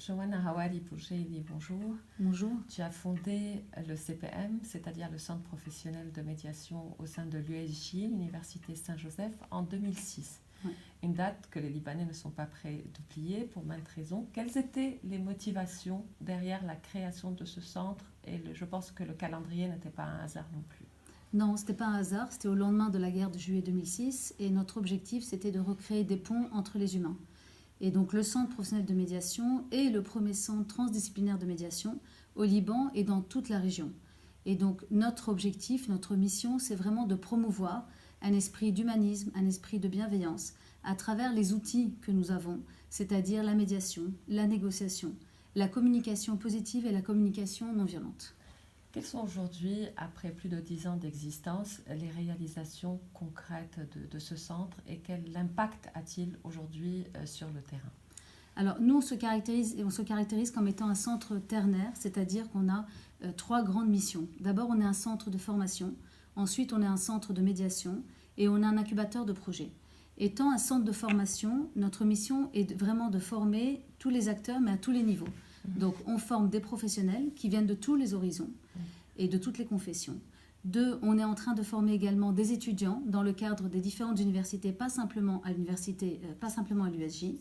Joanna Hawari Poucheili, bonjour. Bonjour. Tu as fondé le CPM, c'est-à-dire le Centre professionnel de médiation au sein de l'USJ, l'Université Saint-Joseph, en 2006. Ouais. Une date que les Libanais ne sont pas prêts d'oublier pour maintes raisons. Quelles étaient les motivations derrière la création de ce centre? Et je pense que le calendrier n'était pas un hasard non plus. Non, ce n'était pas un hasard, c'était au lendemain de la guerre de juillet 2006 et notre objectif c'était de recréer des ponts entre les humains. Et donc le Centre professionnel de médiation est le premier centre transdisciplinaire de médiation au Liban et dans toute la région. Et donc notre objectif, notre mission, c'est vraiment de promouvoir un esprit d'humanisme, un esprit de bienveillance à travers les outils que nous avons, c'est-à-dire la médiation, la négociation, la communication positive et la communication non violente. Quelles sont aujourd'hui, après plus de 10 ans d'existence, les réalisations concrètes de ce centre et quel impact a-t-il aujourd'hui sur le terrain? Alors nous, on se caractérise comme étant un centre ternaire, c'est-à-dire qu'on a 3 grandes missions. D'abord, on est un centre de formation, ensuite on est un centre de médiation et on a un incubateur de projets. Étant un centre de formation, notre mission est vraiment de former tous les acteurs, mais à tous les niveaux. Donc on forme des professionnels qui viennent de tous les horizons et de toutes les confessions. 2, on est en train de former également des étudiants dans le cadre des différentes universités, pas simplement à l'USJ. Oui.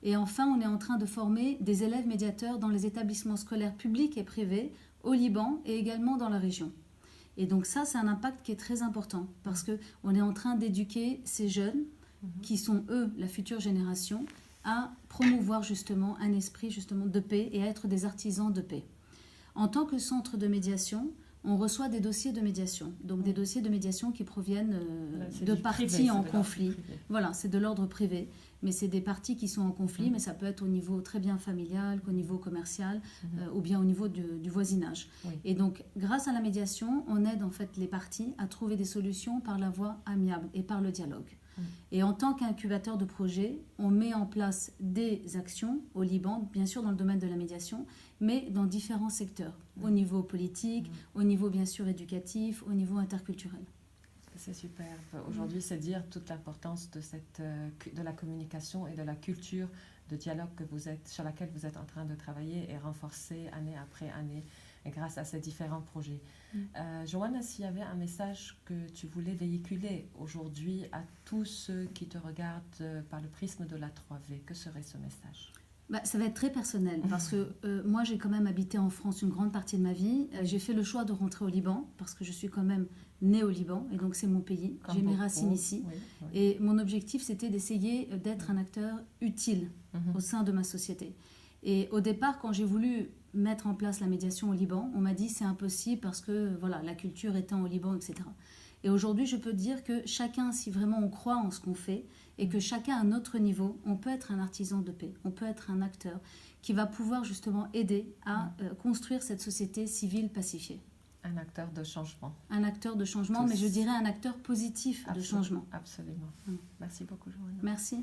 Et enfin, on est en train de former des élèves médiateurs dans les établissements scolaires publics et privés au Liban et également dans la région. Et donc ça, c'est un impact qui est très important parce qu'on est en train d'éduquer ces jeunes qui sont, eux, la future génération, à promouvoir justement un esprit justement de paix et à être des artisans de paix. En tant que centre de médiation, on reçoit des dossiers de médiation, donc des dossiers de médiation qui proviennent de parties en conflit. Voilà, c'est de l'ordre privé, mais c'est des parties qui sont en conflit, mais ça peut être au niveau très bien familial, qu'au niveau commercial, ou bien au niveau du voisinage. Oui. Et donc, grâce à la médiation, on aide en fait les parties à trouver des solutions par la voie amiable et par le dialogue. Et en tant qu'incubateur de projet, on met en place des actions au Liban, bien sûr dans le domaine de la médiation, mais dans différents secteurs, au niveau politique, au niveau bien sûr éducatif, au niveau interculturel. C'est superbe. Aujourd'hui, c'est dire toute l'importance de la communication et de la culture de dialogue sur laquelle vous êtes en train de travailler et renforcer année après année grâce à ces différents projets. Joanna, s'il y avait un message que tu voulais véhiculer aujourd'hui à tous ceux qui te regardent par le prisme de la 3V, que serait ce message? Ça va être très personnel parce que moi j'ai quand même habité en France une grande partie de ma vie. J'ai fait le choix de rentrer au Liban parce que je suis quand même née au Liban et donc c'est mon pays. Comme j'ai mes beaucoup. racines ici. Oui. Et mon objectif c'était d'essayer d'être un acteur utile au sein de ma société. Et au départ, quand j'ai voulu mettre en place la médiation au Liban, on m'a dit c'est impossible parce que voilà, la culture étant au Liban, etc. Et aujourd'hui, je peux dire que chacun, si vraiment on croit en ce qu'on fait et que chacun à notre niveau, on peut être un artisan de paix, on peut être un acteur qui va pouvoir justement aider à construire cette société civile pacifiée. Un acteur de changement. Un acteur de changement, mais je dirais un acteur positif de changement. Absolument. Merci beaucoup, Joanna. Merci.